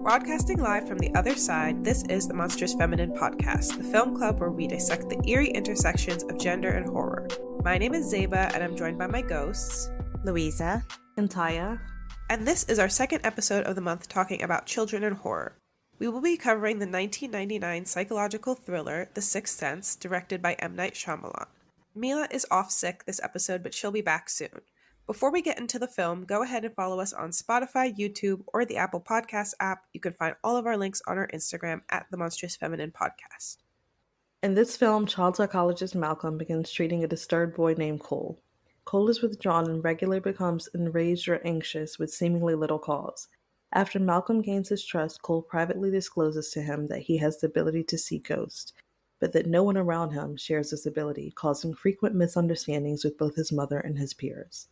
Broadcasting live from the other side, this is the Monstrous Feminine Podcast, the film club where we dissect the eerie intersections of gender and horror. My name is Zeba, and I'm joined by my ghosts, Louisa and Tyia. And this is our second episode of the month talking about children and horror. We will be covering the 1999 psychological thriller, The Sixth Sense, directed by M. Night Shyamalan. Mila is off sick this episode, but she'll be back soon. Before we get into the film, go ahead and follow us on Spotify, YouTube, or the Apple Podcast app. You can find all of our links on our Instagram at The Monstrous Feminine Podcast. In this film, child psychologist Malcolm begins treating a disturbed boy named Cole. Cole is withdrawn and regularly becomes enraged or anxious with seemingly little cause. After Malcolm gains his trust, Cole privately discloses to him that he has the ability to see ghosts, but that no one around him shares this ability, causing frequent misunderstandings with both his mother and his peers.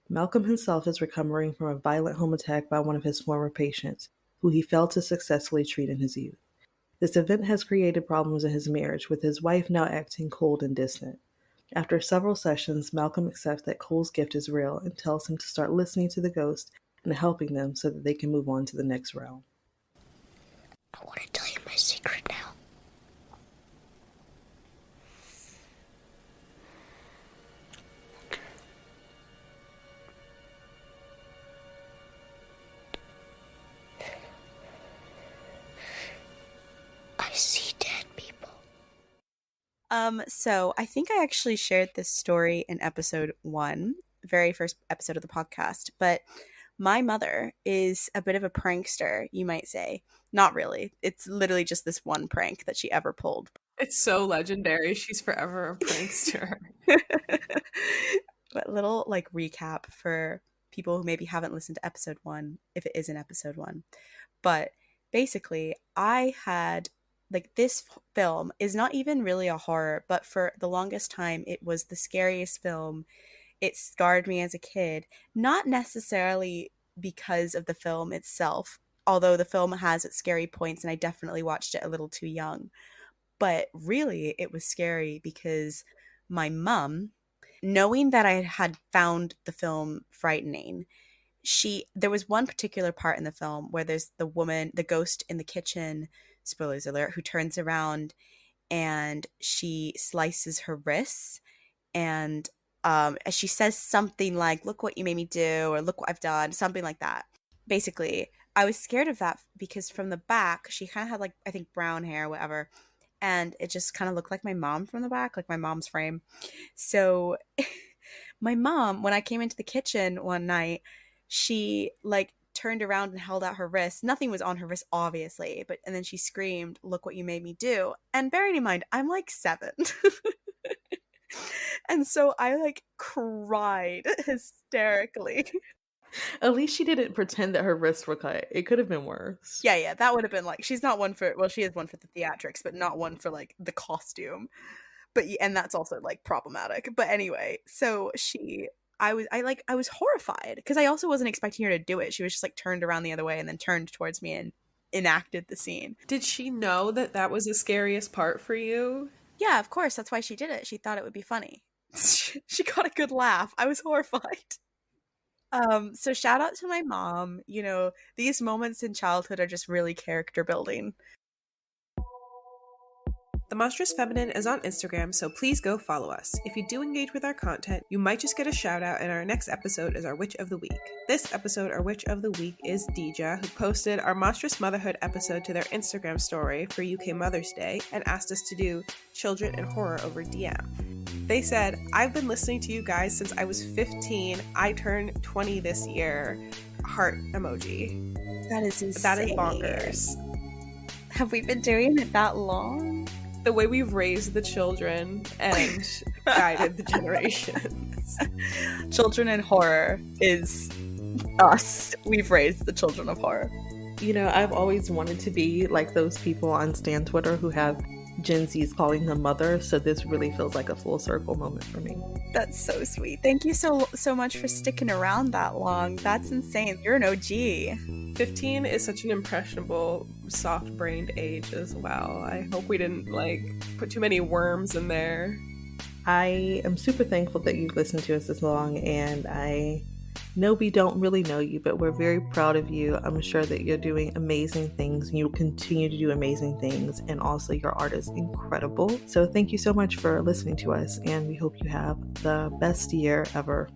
Malcolm himself is recovering from a violent home attack by one of his former patients, who he failed to successfully treat in his youth. This event has created problems in his marriage, with his wife now acting cold and distant. After several sessions, Malcolm accepts that Cole's gift is real and tells him to start listening to the ghost and helping them so that they can move on to the next realm. I want to tell you my secret now. I see dead people. So I think I actually shared this story in episode 1, very first episode of the podcast, but my mother is a bit of a prankster, you might say. Not really. It's literally just this one prank that she ever pulled. It's so legendary. She's forever a prankster. But little recap for people who maybe haven't listened to episode 1, if it is in episode 1. But basically, I had this film is not even really a horror, but for the longest time, it was the scariest film. It scarred me as a kid, not necessarily because of the film itself, although the film has its scary points and I definitely watched it a little too young. But really, it was scary because my knowing that I had found the film frightening, there was one particular part in the film where there's the ghost in the kitchen, spoilers alert, who turns around and she slices her wrists, and she says something like, "Look what you made me do," or "Look what I've done," something like that. Basically, I was scared of that because from the back, she kind of had I think brown hair, whatever, and it just kind of looked like my mom from the back, like my mom's frame. So my mom, when I came into the kitchen one night, she turned around and held out her wrist. Nothing was on her wrist, obviously, and then she screamed, "Look what you made me do." And bearing in mind, I'm 7. And so I cried hysterically. At least she didn't pretend that her wrists were cut. It could have been worse. Yeah, that would have been she's not one for, well, she is one for the theatrics, but not one for the costume. And that's also problematic. But anyway, so I was horrified because I also wasn't expecting her to do it. She was just turned around the other way and then turned towards me and enacted the scene. Did she know that that was the scariest part for you? Yeah, of course. That's why she did it. She thought it would be funny. She got a good laugh. I was horrified. So shout out to my mom. These moments in childhood are just really character building. The Monstrous Feminine is on Instagram, so please go follow us. If you do engage with our content, you might just get a shout out, and our next episode is our Witch of the Week. This episode, our Witch of the Week, is Tyia, who posted our Monstrous Motherhood episode to their Instagram story for UK Mother's Day and asked us to do children and horror over DM. They said, "I've been listening to you guys since I was 15. I turned 20 this year. Heart emoji." That is insane. That is bonkers. Have we been doing it that long? The way we've raised the children and guided the generations. Children in horror is us. We've raised the children of horror. I've always wanted to be like those people on Stan Twitter who have Gen Z's calling them mother, so this really feels like a full circle moment for me. That's so sweet. Thank you so much for sticking around that long. That's insane. You're an OG. 15 is such an impressionable, soft-brained age as well. I hope we didn't put too many worms in there. I am super thankful that you've listened to us this long, and I No, we don't really know you, but we're very proud of you. I'm sure that you're doing amazing things and you'll continue to do amazing things. And also, your art is incredible. So, thank you so much for listening to us. And we hope you have the best year ever.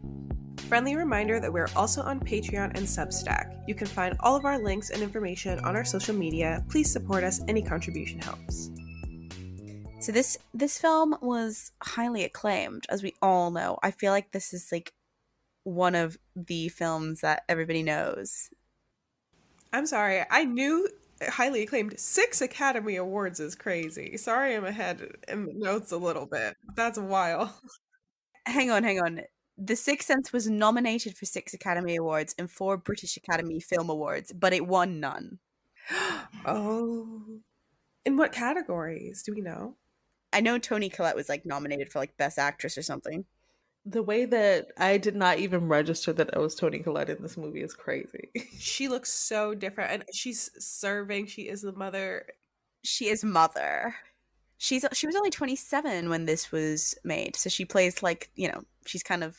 Friendly reminder that we're also on Patreon and Substack. You can find all of our links and information on our social media. Please support us. Any contribution helps. So this film was highly acclaimed, as we all know. I feel like this is like one of the films that everybody knows. I'm sorry, I knew highly acclaimed 6 Academy Awards is crazy. Sorry I'm ahead in the notes a little bit. That's wild. Hang on. The Sixth Sense was nominated for 6 Academy Awards and 4 British Academy Film Awards, but it won none. Oh. In what categories? Do we know? I know Toni Collette was like nominated for like Best Actress or something. The way that I did not even register that it was Toni Collette in this movie is crazy. She looks so different, and she's serving. She is the mother. She is Mother. She was only 27 when this was made, so she plays like, she's kind of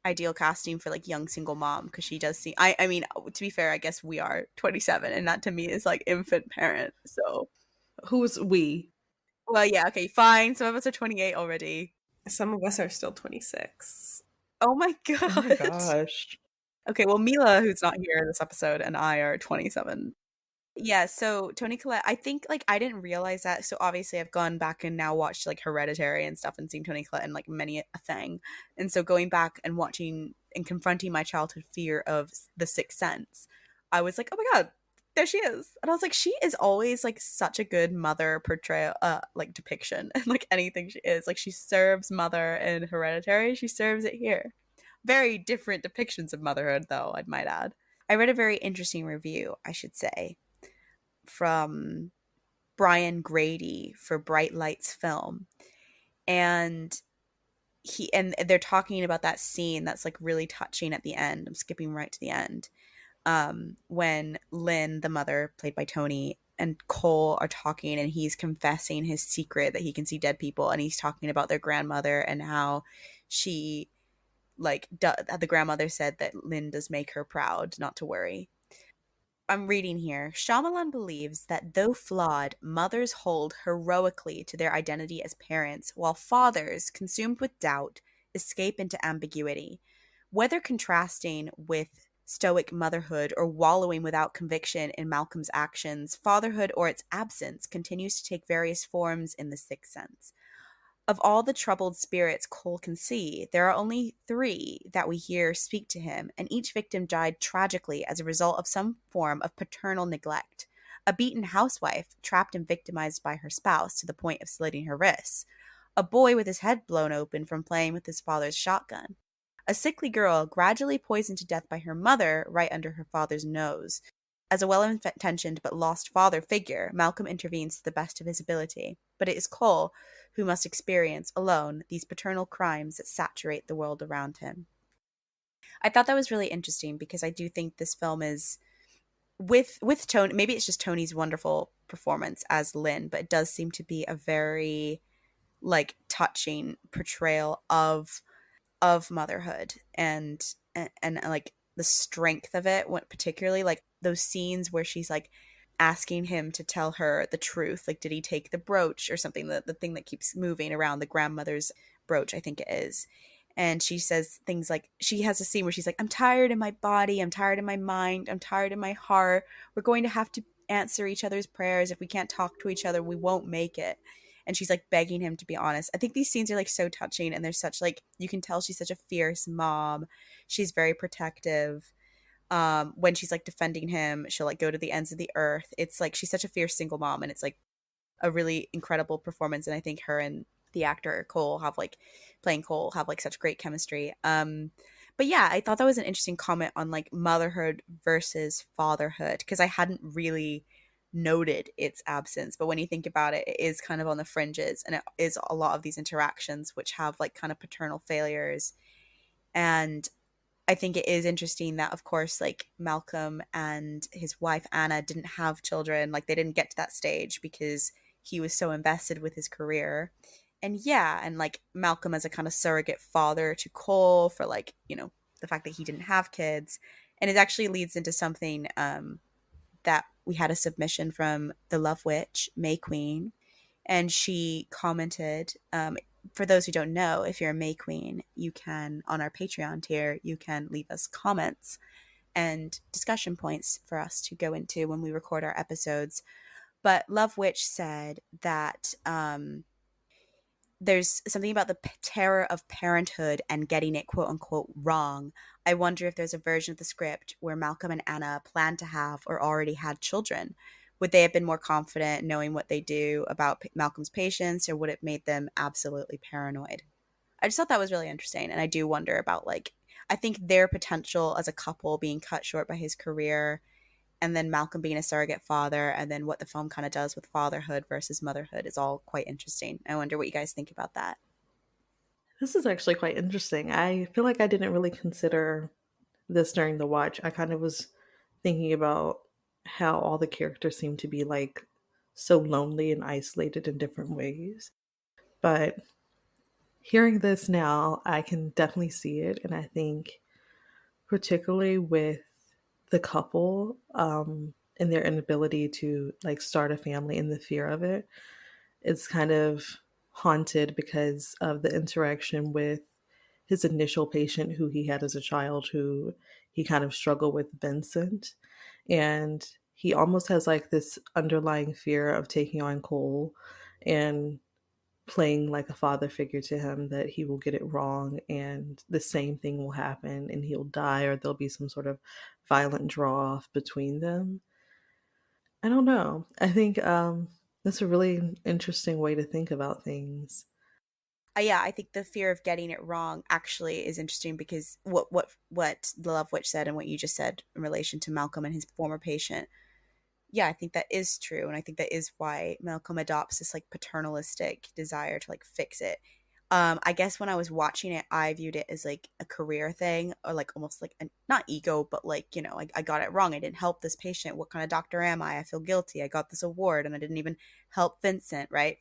ideal casting for like young single mom, because she does seem, I mean, to be fair, I guess we are 27, and that to me is like infant parent. So Who's we? well, yeah, okay, fine, some of us are 28 already. Some of us are still 26. Oh my god. Oh my gosh. Okay, well, Mila, who's not here in this episode, and I are 27. Yeah, so Toni Collette, I think like I didn't realize that. So obviously I've gone back and now watched like Hereditary and stuff and seen Toni Collette in like many a thing. And so going back and watching and confronting my childhood fear of The Sixth Sense, I was like, oh my god, there she is. And I was like, she is always like such a good mother portrayal, like depiction, and like anything she is. Like she serves mother in Hereditary, she serves it here. Very different depictions of motherhood, though, I might add. I read a very interesting review, I should say, from Brian Grady for Bright Lights Film. And they're talking about that scene that's like really touching at the end. I'm skipping right to the end. When Lynn, the mother, played by Toni, and Cole are talking, and he's confessing his secret that he can see dead people, and he's talking about their grandmother and how she the grandmother said that Lynn does make her proud, not to worry. I'm reading here. Shyamalan believes that though flawed, mothers hold heroically to their identity as parents, while fathers, consumed with doubt, escape into ambiguity. Whether contrasting with stoic motherhood or wallowing without conviction in Malcolm's actions, fatherhood or its absence continues to take various forms in The Sixth Sense. Of all the troubled spirits Cole can see, there are only 3 that we hear speak to him, and each victim died tragically as a result of some form of paternal neglect. A beaten housewife, trapped and victimized by her spouse to the point of slitting her wrists. A boy with his head blown open from playing with his father's shotgun. A sickly girl gradually poisoned to death by her mother right under her father's nose. As a well-intentioned but lost father figure, Malcolm intervenes to the best of his ability, but it is Cole who must experience, alone, these paternal crimes that saturate the world around him. I thought that was really interesting, because I do think this film is, with Toni, maybe it's just Toni's wonderful performance as Lynn, but it does seem to be a very, like, touching portrayal of motherhood and like the strength of it, particularly like those scenes where she's like asking him to tell her the truth, like did he take the brooch or something, the thing that keeps moving around, the grandmother's brooch, I think it is. And she says things like, she has a scene where she's like, I'm tired in my body, I'm tired in my mind, I'm tired in my heart, we're going to have to answer each other's prayers. If we can't talk to each other, we won't make it. And she's like begging him to be honest. I think these scenes are like so touching, and they're such like, you can tell she's such a fierce mom. She's very protective. When she's like defending him, she'll like go to the ends of the earth. It's like she's such a fierce single mom, and it's like a really incredible performance. And I think her and the actor Cole playing Cole have like such great chemistry. But yeah, I thought that was an interesting comment on like motherhood versus fatherhood, because I hadn't really noted its absence. But when you think about it, it is kind of on the fringes, and it is a lot of these interactions which have like kind of paternal failures. And I think it is interesting that, of course, like Malcolm and his wife Anna didn't have children. Like they didn't get to that stage because he was so invested with his career. And yeah, and like Malcolm as a kind of surrogate father to Cole for like, the fact that he didn't have kids. And it actually leads into something that we had a submission from the Love Witch, May Queen, and she commented, for those who don't know, if you're a May Queen, you can, on our Patreon tier, you can leave us comments and discussion points for us to go into when we record our episodes. But Love Witch said that there's something about the terror of parenthood and getting it quote unquote wrong. I wonder if there's a version of the script where Malcolm and Anna planned to have or already had children. Would they have been more confident knowing what they do about Malcolm's patients, or would it made them absolutely paranoid? I just thought that was really interesting. And I do wonder about, like, I think their potential as a couple being cut short by his career, and then Malcolm being a surrogate father, and then what the film kind of does with fatherhood versus motherhood is all quite interesting. I wonder what you guys think about that. This is actually quite interesting. I feel like I didn't really consider this during the watch. I kind of was thinking about how all the characters seem to be like so lonely and isolated in different ways. But hearing this now, I can definitely see it. And I think, particularly with the couple and their inability to like start a family and the fear of it, it's kind of haunted because of the interaction with his initial patient who he had as a child, who he kind of struggled with, Vincent. And he almost has like this underlying fear of taking on Cole and playing like a father figure to him, that he will get it wrong and the same thing will happen and he'll die, or there'll be some sort of violent draw off between them. I don't know. I think that's a really interesting way to think about things. Yeah, I think the fear of getting it wrong actually is interesting, because what the Love Witch said and what you just said in relation to Malcolm and his former patient, yeah, I think that is true. And I think that is why Malcolm adopts this like paternalistic desire to like fix it. I guess when I was watching it, I viewed it as like a career thing, or like almost like a, not ego, but like, you know, like I got it wrong. I didn't help this patient. What kind of doctor am I? I feel guilty. I got this award and I didn't even help Vincent, right?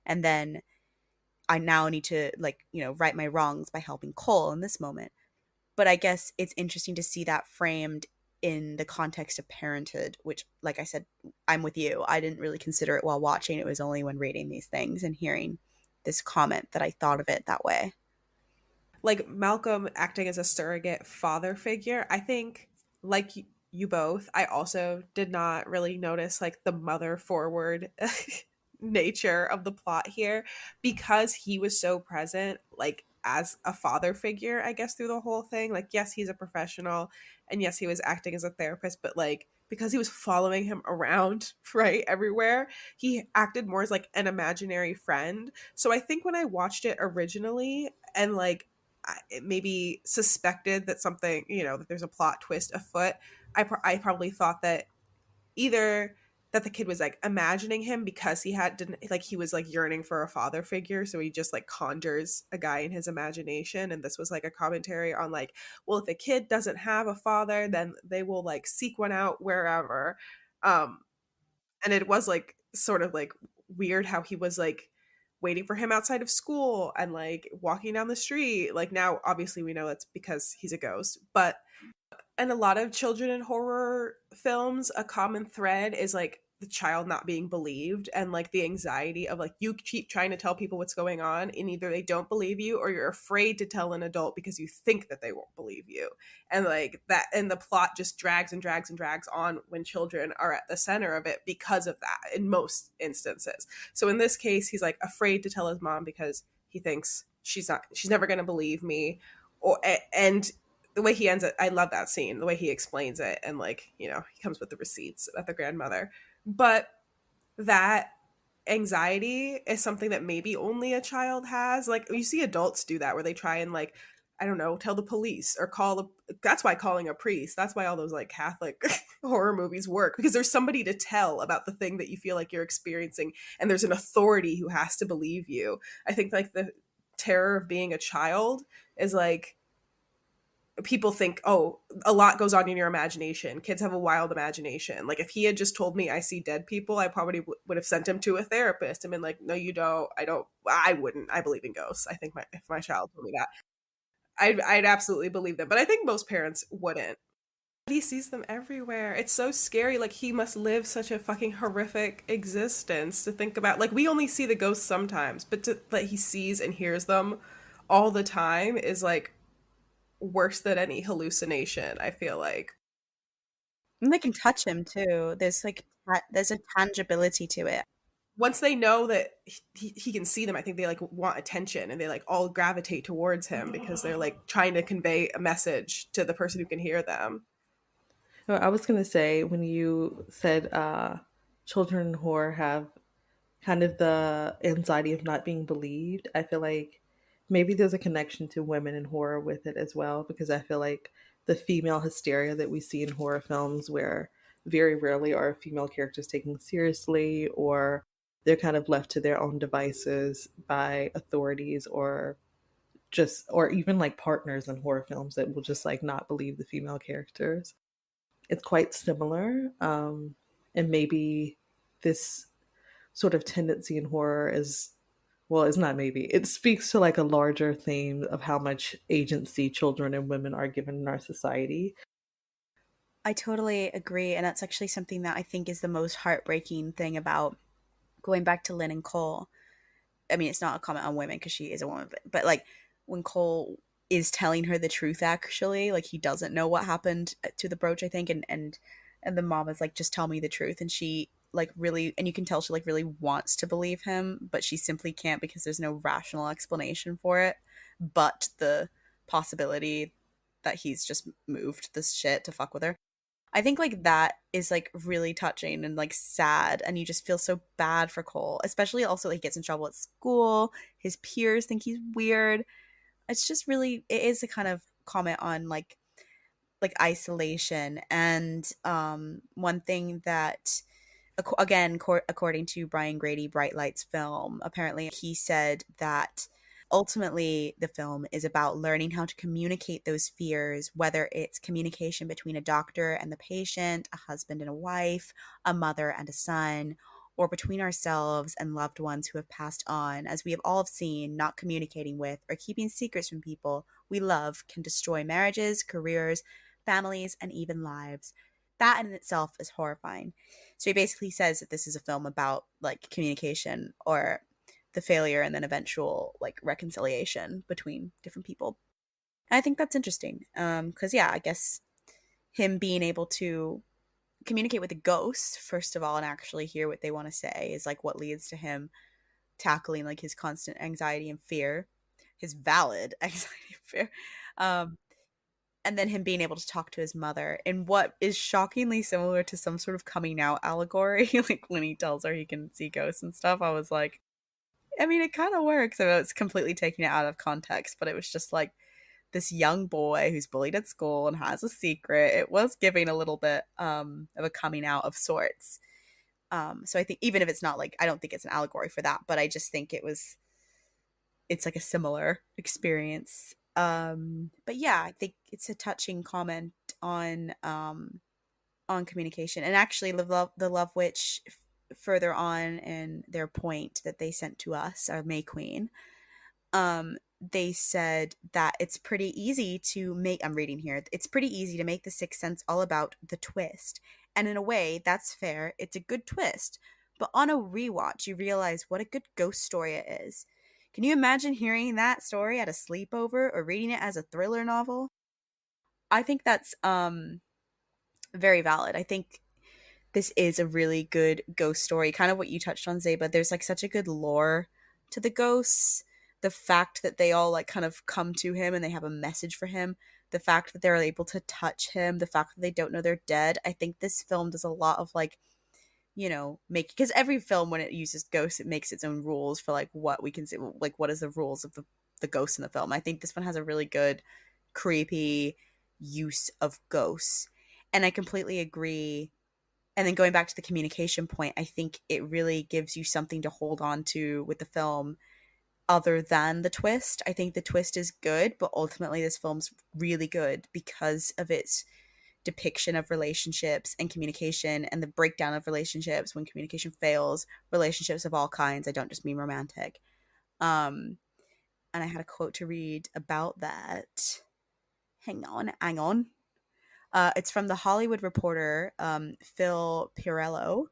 And then I now need to, like, you know, right my wrongs by helping Cole in this moment. But I guess it's interesting to see that framed in the context of parenthood, which, like I said, I'm with you. I didn't really consider it while watching. It was only when reading these things and hearing this comment that I thought of it that way. Like Malcolm acting as a surrogate father figure, I think, like you both, I also did not really notice like the mother forward nature of the plot here, because he was so present, like as a father figure, I guess, through the whole thing. Like, yes, he's a professional, and yes, he was acting as a therapist, but like because he was following him around right everywhere, he acted more as like an imaginary friend. So I think when I watched it originally and like I maybe suspected that something, you know, that there's a plot twist afoot, I probably thought that either that the kid was like imagining him because he had didn't like he was like yearning for a father figure, so he just like conjures a guy in his imagination, and this was like a commentary on like, well, if a kid doesn't have a father, then they will like seek one out wherever. um and it was like sort of like weird how he was like waiting for him outside of school and like walking down the street. Like, now obviously we know it's because he's a ghost, but in a lot of children in horror films, a common thread is like the child not being believed, and like the anxiety of like you keep trying to tell people what's going on and either they don't believe you or you're afraid to tell an adult because you think that they won't believe you. And like that, and the plot just drags and drags and drags on when children are at the center of it because of that in most instances. So in this case, he's like afraid to tell his mom because he thinks she's never going to believe me. Or and the way he ends it, I love that scene, the way he explains it, and like, you know, he comes with the receipts about the grandmother. But that anxiety is something that maybe only a child has. Like, you see adults do that where they try and like, I don't know, tell the police or call the, that's why calling a priest, that's why all those like Catholic horror movies work, because there's somebody to tell about the thing that you feel like you're experiencing, and there's an authority who has to believe you. I think like the terror of being a child is like, people think, oh, a lot goes on in your imagination. Kids have a wild imagination. Like, if he had just told me I see dead people, I probably would have sent him to a therapist and been like, no, you don't. I wouldn't. I believe in ghosts. I think if my child told me that, I'd absolutely believe them, but I think most parents wouldn't. He sees them everywhere. It's so scary. Like, he must live such a fucking horrific existence to think about. Like, we only see the ghosts sometimes, but that he sees and hears them all the time is like worse than any hallucination, I feel like. And they can touch him too. There's like there's a tangibility to it. Once they know that he can see them, I think they like want attention and they like all gravitate towards him because they're like trying to convey a message to the person who can hear them. I was going to say, when you said children in horror have kind of the anxiety of not being believed, I feel like maybe there's a connection to women in horror with it as well, because I feel like the female hysteria that we see in horror films, where very rarely are female characters taken seriously, or they're kind of left to their own devices by authorities, or even like partners in horror films that will just like not believe the female characters. It's quite similar. And maybe this sort of tendency in horror is, well, it's not maybe, it speaks to like a larger theme of how much agency children and women are given in our society. I totally agree. And that's actually something that I think is the most heartbreaking thing about going back to Lynn and Cole. I mean, it's not a comment on women because she is a woman, but like when Cole is telling her the truth, actually, like he doesn't know what happened to the brooch, I think, and the mom is like, just tell me the truth, and she like really, and you can tell she like really wants to believe him, but she simply can't because there's no rational explanation for it, but the possibility that he's just moved this shit to fuck with her. I think like that is like really touching and like sad, and you just feel so bad for Cole, especially also like he gets in trouble at school. His peers think he's weird. It's just really, it is a kind of comment on like isolation. And one thing that again, according to Brian Grady, Bright Lights film, apparently he said that ultimately the film is about learning how to communicate those fears, whether it's communication between a doctor and the patient, a husband and a wife, a mother and a son, or between ourselves and loved ones who have passed on. As we have all seen, not communicating with or keeping secrets from people we love can destroy marriages, careers, families, and even lives. That in itself is horrifying. So he basically says that this is a film about like communication, or the failure and then eventual like reconciliation between different people. And I think that's interesting because yeah, I guess him being able to communicate with the ghosts first of all and actually hear what they want to say is like what leads to him tackling like his constant anxiety and fear, his valid anxiety and fear, um, and then him being able to talk to his mother in what is shockingly similar to some sort of coming out allegory. Like when he tells her he can see ghosts and stuff, I was like, I mean, it kind of works. I mean, it's completely taking it out of context, but it was just like this young boy who's bullied at school and has a secret. It was giving a little bit of a coming out of sorts. So I think even if it's not like, I don't think it's an allegory for that, but I just think it's like a similar experience. But yeah, I think it's a touching comment on communication. And actually the Love Witch further on in their point that they sent to us, our May Queen, they said that it's pretty easy to make, I'm reading here, it's pretty easy to make The Sixth Sense all about the twist. And in a way, that's fair. It's a good twist. But on a rewatch, you realize what a good ghost story it is. Can you imagine hearing that story at a sleepover or reading it as a thriller novel? I think that's very valid. I think this is a really good ghost story. Kind of what you touched on, Zeba. There's like such a good lore to the ghosts. The fact that they all like kind of come to him and they have a message for him. The fact that they're able to touch him. The fact that they don't know they're dead. I think this film does a lot of like, you know, make, because every film when it uses ghosts, it makes its own rules for like what we can say, like what is the rules of the ghosts in the film. I think this one has a really good creepy use of ghosts. And I completely agree. And then going back to the communication point, I think it really gives you something to hold on to with the film other than the twist. I think the twist is good, but ultimately this film's really good because of its depiction of relationships and communication and the breakdown of relationships when communication fails, relationships of all kinds. I don't just mean romantic. Um, and I had a quote to read about that. Hang on. It's from the Hollywood Reporter, Phil Pirello.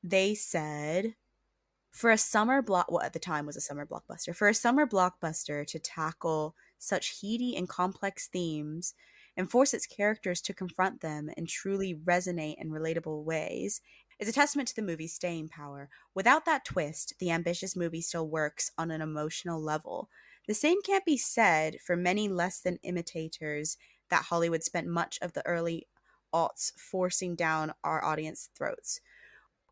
They said, for a summer block, well, at the time was a summer blockbuster, for a summer blockbuster to tackle such heady and complex themes and force its characters to confront them in truly resonate and relatable ways is a testament to the movie's staying power. Without that twist, the ambitious movie still works on an emotional level. The same can't be said for many less than imitators that Hollywood spent much of the early aughts forcing down our audience throats.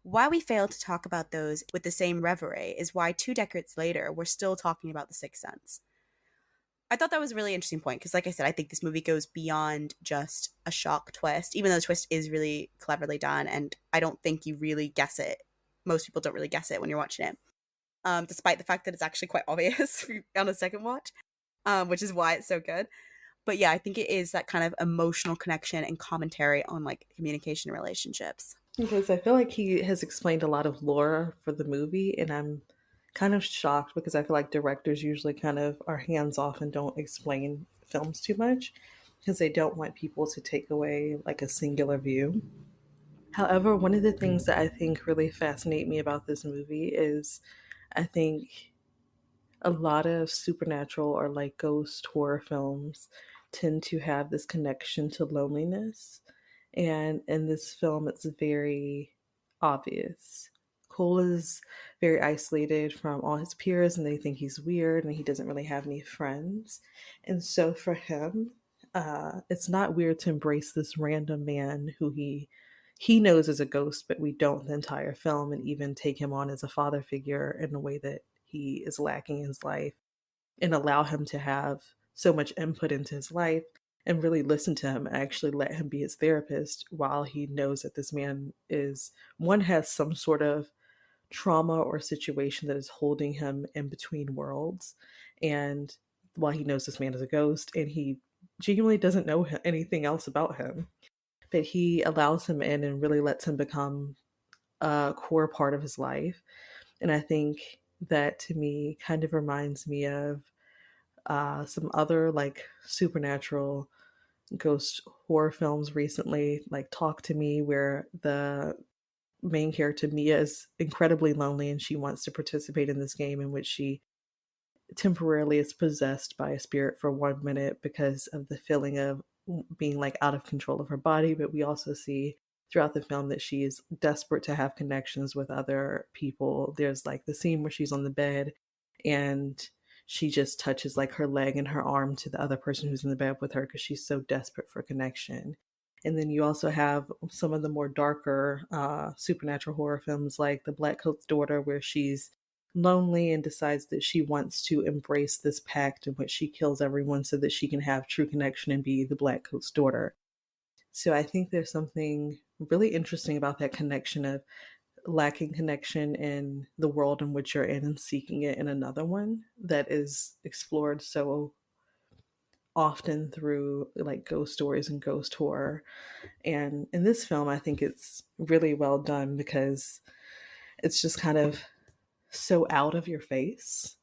Why we fail to talk about those with the same reverie is why 2 decades later, we're still talking about The Sixth Sense. I thought that was a really interesting point because, like I said, I think this movie goes beyond just a shock twist, even though the twist is really cleverly done, and I don't think you really guess it. Most people don't really guess it when you're watching it, despite the fact that it's actually quite obvious on a second watch, which is why it's so good. But yeah, I think it is that kind of emotional connection and commentary on like communication and relationships. Because I feel like he has explained a lot of lore for the movie, and I'm kind of shocked because I feel like directors usually kind of are hands off and don't explain films too much because they don't want people to take away like a singular view. However, one of the things that I think really fascinate me about this movie is I think a lot of supernatural or like ghost horror films tend to have this connection to loneliness. And in this film, it's very obvious. Cole is very isolated from all his peers, and they think he's weird and he doesn't really have any friends. And so for him, it's not weird to embrace this random man who he knows is a ghost, but we don't the entire film, and even take him on as a father figure in a way that he is lacking in his life, and allow him to have so much input into his life and really listen to him, actually let him be his therapist while he knows that this man is one has some sort of trauma or situation that is holding him in between worlds. And while he knows this man is a ghost and he genuinely doesn't know anything else about him, but he allows him in and really lets him become a core part of his life. And I think that to me kind of reminds me of some other like supernatural ghost horror films recently, like Talk to Me, where the main character Mia is incredibly lonely and she wants to participate in this game in which she temporarily is possessed by a spirit for 1 minute because of the feeling of being like out of control of her body. But we also see throughout the film that she is desperate to have connections with other people. There's like the scene where she's on the bed and she just touches like her leg and her arm to the other person who's in the bed with her because she's so desperate for connection. And then you also have some of the more darker supernatural horror films like The Black Coat's Daughter, where she's lonely and decides that she wants to embrace this pact in which she kills everyone so that she can have true connection and be the Black Coat's daughter. So I think there's something really interesting about that connection of lacking connection in the world in which you're in and seeking it in another one that is explored so often through like ghost stories and ghost horror. And in this film, I think it's really well done because it's just kind of so out of your face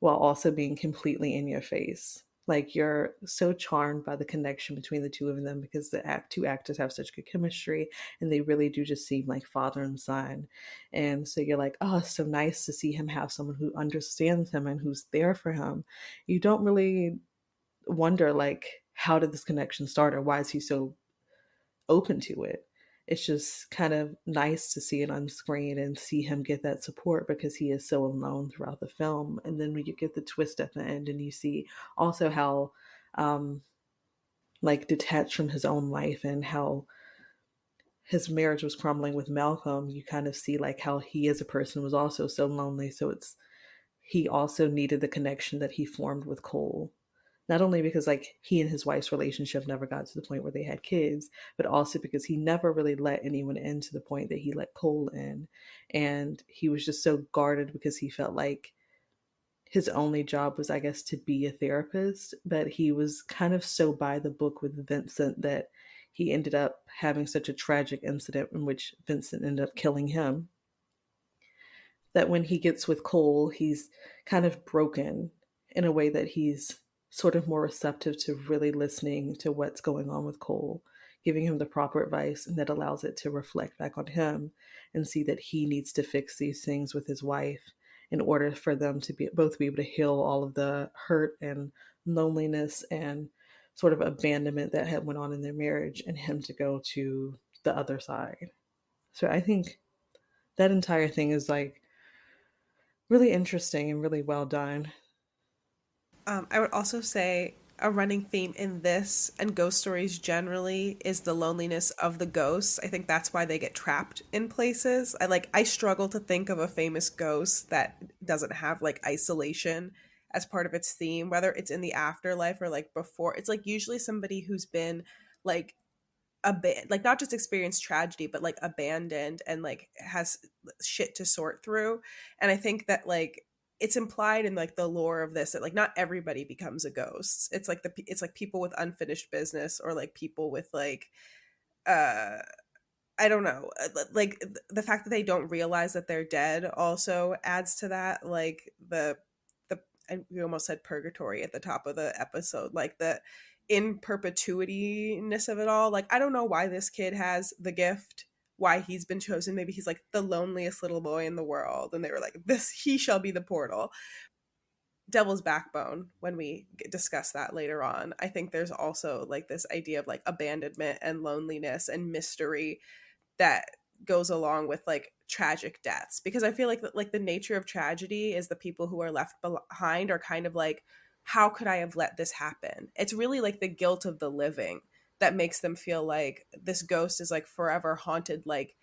while also being completely in your face. Like you're so charmed by the connection between the two of them because the two actors have such good chemistry and they really do just seem like father and son. And so you're like, oh, it's so nice to see him have someone who understands him and who's there for him. You don't really wonder like how did this connection start or why is he so open to it. It's just kind of nice to see it on screen and see him get that support because he is so alone throughout the film. And then when you get the twist at the end and you see also how like detached from his own life and how his marriage was crumbling with Malcolm, you kind of see like how he as a person was also so lonely. So it's he also needed the connection that he formed with Cole. Not only because like he and his wife's relationship never got to the point where they had kids, but also because he never really let anyone in to the point that he let Cole in. And he was just so guarded because he felt like his only job was, I guess, to be a therapist. But he was kind of so by the book with Vincent that he ended up having such a tragic incident in which Vincent ended up killing him. That when he gets with Cole, he's kind of broken in a way that he's sort of more receptive to really listening to what's going on with Cole, giving him the proper advice, and that allows it to reflect back on him and see that he needs to fix these things with his wife in order for them to be both be able to heal all of the hurt and loneliness and sort of abandonment that had went on in their marriage, and him to go to the other side. So I think that entire thing is like really interesting and really well done. I would also say a running theme in this and ghost stories generally is the loneliness of the ghosts. I think that's why they get trapped in places. I struggle to think of a famous ghost that doesn't have like isolation as part of its theme, whether it's in the afterlife or like before. It's like usually somebody who's been like like not just experienced tragedy but like abandoned and like has shit to sort through. And I think that like it's implied in like the lore of this that like not everybody becomes a ghost. It's like it's like people with unfinished business or like people with like uh I don't know, like the fact that they don't realize that they're dead also adds to that. Like the we almost said purgatory at the top of the episode, like the in perpetuity-ness of it all. Like I don't know why this kid has the gift, why he's been chosen. Maybe he's like the loneliest little boy in the world and they were like, this, he shall be the portal. Devil's backbone, when we discuss that later on, I think there's also like this idea of like abandonment and loneliness and mystery that goes along with like tragic deaths, because I feel like the nature of tragedy is the people who are left behind are kind of like, how could I have let this happen? It's really like the guilt of the living that makes them feel like this ghost is like forever haunted, like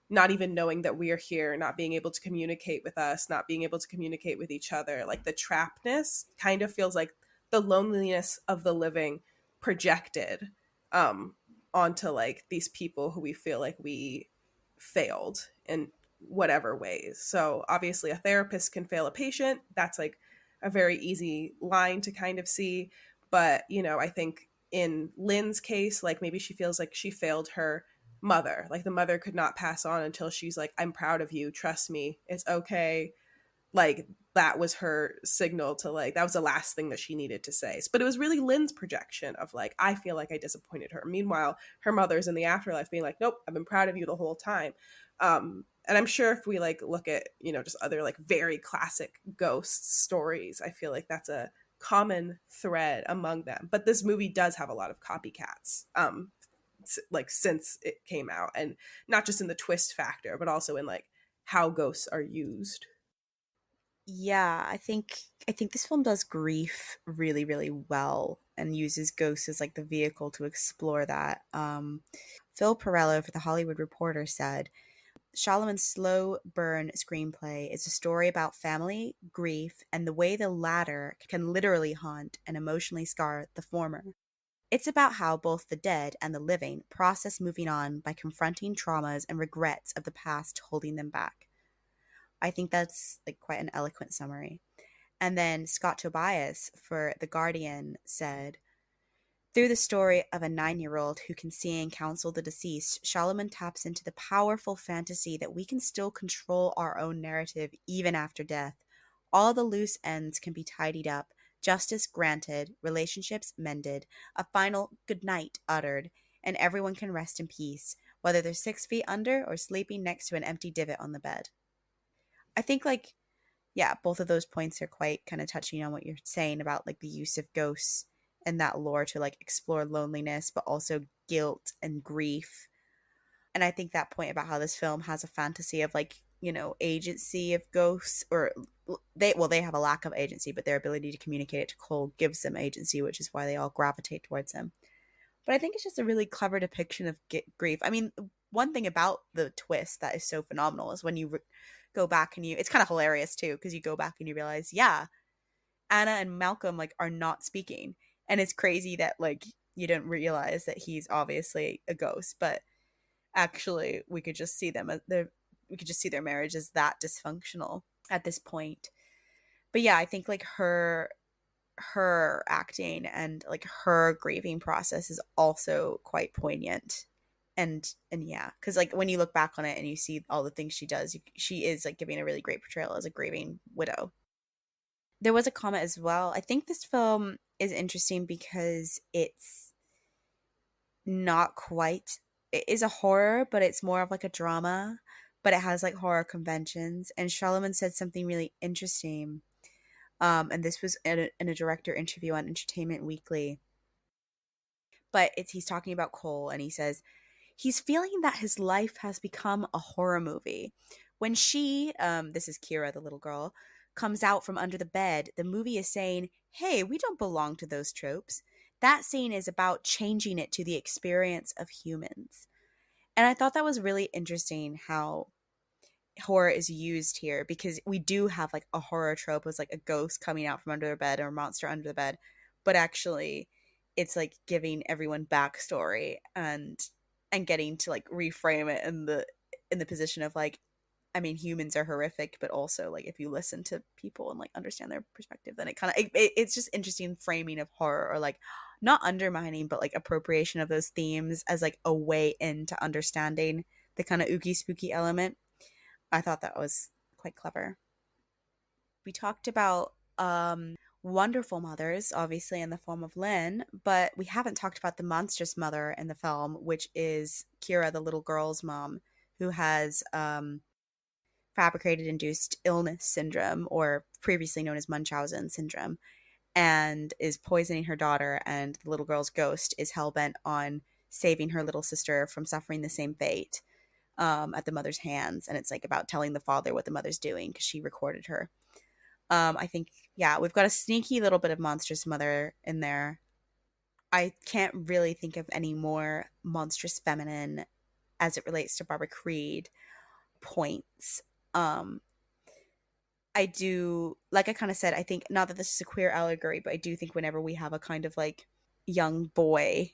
not even knowing that we are here, not being able to communicate with us, not being able to communicate with each other. Like the trappedness kind of feels like the loneliness of the living projected um onto like these people who we feel like we failed in whatever ways. So obviously a therapist can fail a patient. That's like a very easy line to kind of see. But, you know, I think in Lynn's case, like maybe she feels like she failed her mother. Like the mother could not pass on until she's like, I'm proud of you. Trust me. It's okay. Like that was her signal to like, that was the last thing that she needed to say. But it was really Lynn's projection of like, I feel like I disappointed her. Meanwhile, her mother's in the afterlife being like, nope, I've been proud of you the whole time. And I'm sure if we like look at, you know, just other like very classic ghost stories, I feel like that's a common thread among them. But this movie does have a lot of copycats. Like since it came out, and not just in the twist factor, but also in like how ghosts are used. Yeah, I think this film does grief really, really well and uses ghosts as like the vehicle to explore that. Phil Perello for The Hollywood Reporter said, Shyamalan's slow burn screenplay is a story about family, grief, and the way the latter can literally haunt and emotionally scar the former. It's about how both the dead and the living process moving on by confronting traumas and regrets of the past holding them back. I think that's like quite an eloquent summary. And then Scott Tobias for The Guardian said, through the story of a 9-year-old who can see and counsel the deceased, Shyamalan taps into the powerful fantasy that we can still control our own narrative even after death. All the loose ends can be tidied up, justice granted, relationships mended, a final good night uttered, and everyone can rest in peace, whether they're 6 feet under or sleeping next to an empty divot on the bed. I think like yeah, both of those points are quite kind of touching on what you're saying about like the use of ghosts and that lore to like explore loneliness, but also guilt and grief. And I think that point about how this film has a fantasy of like, you know, agency of ghosts, or they have a lack of agency, but their ability to communicate it to Cole gives them agency, which is why they all gravitate towards him. But I think it's just a really clever depiction of grief. I mean, one thing about the twist that is so phenomenal is when you go back and it's kind of hilarious too, because you go back and you realize, yeah, Anna and Malcolm like are not speaking, and it's crazy that like you didn't realize that he's obviously a ghost, but actually we could just see them as we could just see their marriage as that dysfunctional at this point. But yeah, I think like her acting and like her grieving process is also quite poignant. And yeah, because like when you look back on it and you see all the things she does, she is like giving a really great portrayal as a grieving widow. there was a comment as well. I think this film is interesting because it's not quite, it is a horror, but it's more of like a drama, but it has like horror conventions. And Charlemagne said something really interesting. And this was in a director interview on Entertainment Weekly. But he's talking about Cole, and he says he's feeling that his life has become a horror movie. When she, this is Kira, the little girl, comes out from under the bed, the movie is saying, hey, we don't belong to those tropes. That scene is about changing it to the experience of humans. And I thought that was really interesting how horror is used here, because we do have like a horror trope as like a ghost coming out from under their bed or a monster under the bed, but actually it's like giving everyone backstory and getting to like reframe it in the position of like, I mean, humans are horrific, but also like if you listen to people and like understand their perspective, then it kind of it's just interesting framing of horror, or like not undermining but like appropriation of those themes as like a way into understanding the kind of ooky spooky element. I thought that was quite clever. We talked about wonderful mothers, obviously in the form of Lynn, but we haven't talked about the monstrous mother in the film, which is Kira, the little girl's mom, who has fabricated induced illness syndrome, or previously known as Munchausen syndrome, and is poisoning her daughter. And the little girl's ghost is hell bent on saving her little sister from suffering the same fate at the mother's hands. And it's like about telling the father what the mother's doing because she recorded her. I think, yeah, we've got a sneaky little bit of monstrous mother in there. I can't really think of any more monstrous feminine as it relates to Barbara Creed points. Um, I do, like I kind of said, I think not that this is a queer allegory, but I do think whenever we have a kind of like young boy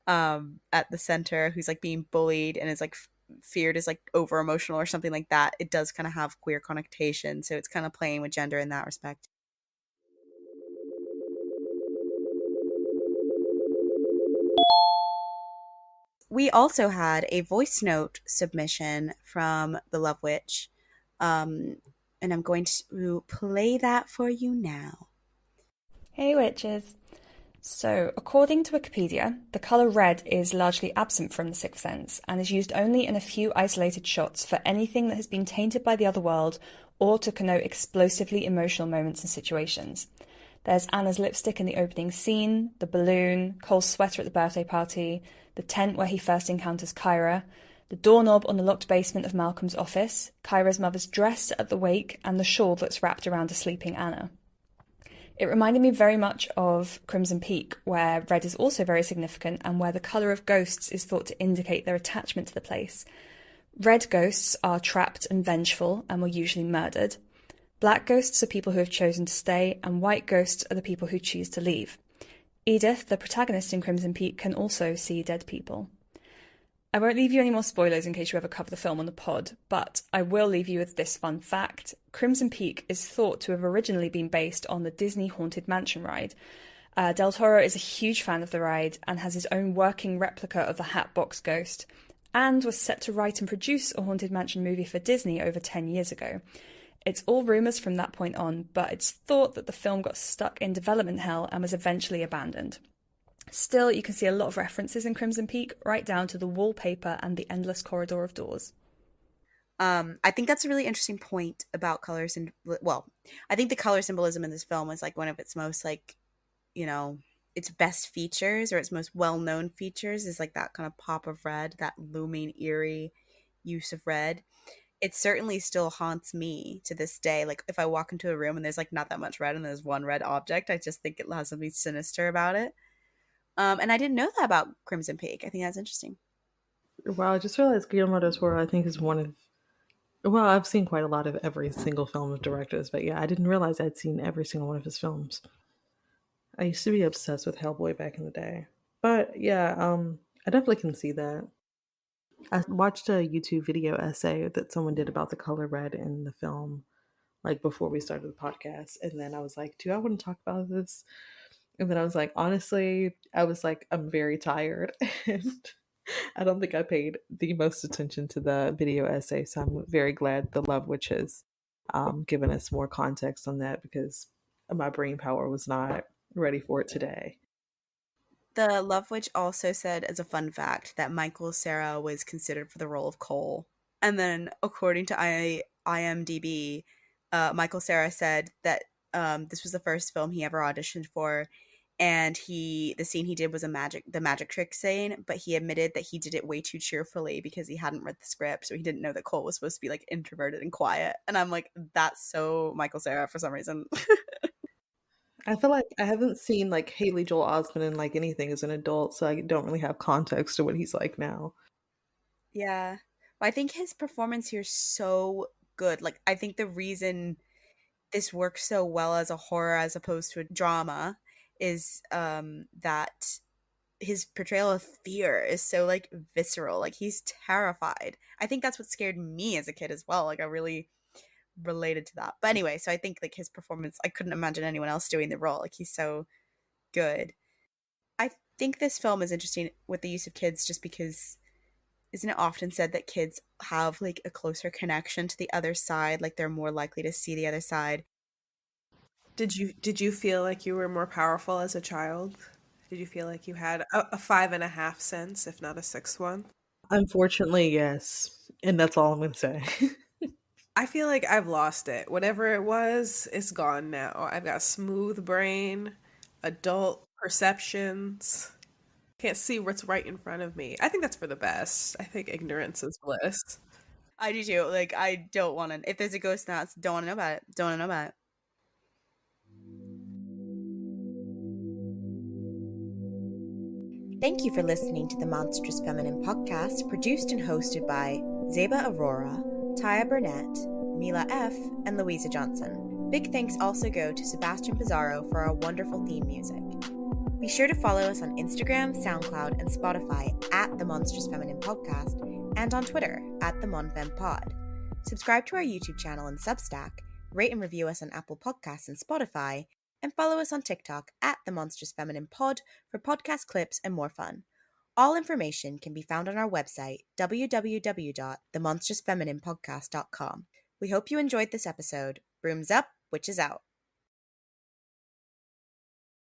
at the center who's like being bullied and is like feared as like over emotional or something like that, it does kind of have queer connotation. So it's kind of playing with gender in that respect. We also had a voice note submission from the Love Witch. And I'm going to play that for you now. Hey witches! So, according to Wikipedia, the colour red is largely absent from The Sixth Sense and is used only in a few isolated shots for anything that has been tainted by the other world or to connote explosively emotional moments and situations. There's Anna's lipstick in the opening scene, the balloon, Cole's sweater at the birthday party, the tent where he first encounters Kyra, the doorknob on the locked basement of Malcolm's office, Kyra's mother's dress at the wake, and the shawl that's wrapped around a sleeping Anna. It reminded me very much of Crimson Peak, where red is also very significant and where the colour of ghosts is thought to indicate their attachment to the place. Red ghosts are trapped and vengeful and were usually murdered. Black ghosts are people who have chosen to stay, and white ghosts are the people who choose to leave. Edith, the protagonist in Crimson Peak, can also see dead people. I won't leave you any more spoilers in case you ever cover the film on the pod, but I will leave you with this fun fact. Crimson Peak is thought to have originally been based on the Disney Haunted Mansion ride. Del Toro is a huge fan of the ride and has his own working replica of the Hatbox Ghost, and was set to write and produce a Haunted Mansion movie for Disney over 10 years ago. It's all rumours from that point on, but it's thought that the film got stuck in development hell and was eventually abandoned. Still, you can see a lot of references in Crimson Peak, right down to the wallpaper and the endless corridor of doors. I think that's a really interesting point about colors, and well, I think the color symbolism in this film is like one of its most like, you know, its best features or its most well-known features is like that kind of pop of red, that looming, eerie use of red. It certainly still haunts me to this day. Like if I walk into a room and there's like not that much red and there's one red object, I just think it has something sinister about it. And I didn't know that about Crimson Peak. I think that's interesting. Wow, I just realized Guillermo del Toro, I think, is one of. Well, I've seen quite a lot of every single film of directors, but yeah, I didn't realize I'd seen every single one of his films. I used to be obsessed with Hellboy back in the day. But yeah, I definitely can see that. I watched a YouTube video essay that someone did about the color red in the film, like before we started the podcast. And then I was like, do I want to talk about this? And then I was like, honestly, I was like, I'm very tired. And I don't think I paid the most attention to the video essay. So I'm very glad the Love Witches giving us more context on that because my brain power was not ready for it today. The Love Witch also said, as a fun fact, that Michael Cera was considered for the role of Cole. And then, according to IMDb, Michael Cera said that this was the first film he ever auditioned for, and the scene he did was the magic trick scene, but he admitted that he did it way too cheerfully because he hadn't read the script, so he didn't know that Cole was supposed to be like introverted and quiet. And I'm like, that's so Michael Cera for some reason. I feel like I haven't seen like Haley Joel Osment in like anything as an adult, so I don't really have context to what he's like now. Yeah. But I think his performance here is so good. Like, I think the reason this works so well as a horror as opposed to a drama is that his portrayal of fear is so like visceral. Like, he's terrified. I think that's what scared me as a kid as well. Like, I really related to that. But anyway, so I think like his performance, I couldn't imagine anyone else doing the role. Like, he's so good. I think this film is interesting with the use of kids just because isn't it often said that kids have like a closer connection to the other side, like they're more likely to see the other side? Did you feel like you were more powerful as a child? Did you feel like you had a 5.5 sense, if not a sixth one? Unfortunately, yes. And that's all I'm going to say. I feel like I've lost it. Whatever it was, it's gone now. I've got smooth brain, adult perceptions. Can't see what's right in front of me. I think that's for the best. I think ignorance is bliss. I do too. Like, I don't want to. If there's a ghost now, don't want to know about it. Don't want to know about it. Thank you for listening to the Monstrous Feminine podcast, produced and hosted by Zeba Aurora, Tyia Burnett, Mila F., and Louisa Johnson. Big thanks also go to Sebastian Pizarro for our wonderful theme music. Be sure to follow us on Instagram, SoundCloud, and Spotify at The Monstrous Feminine Podcast, and on Twitter at The MonFemPod. Subscribe to our YouTube channel and Substack, rate and review us on Apple Podcasts and Spotify, and follow us on TikTok at The Monstrous Feminine Pod for podcast clips and more fun. All information can be found on our website, www.themonstrousfemininepodcast.com. We hope you enjoyed this episode. Brooms up, witches out.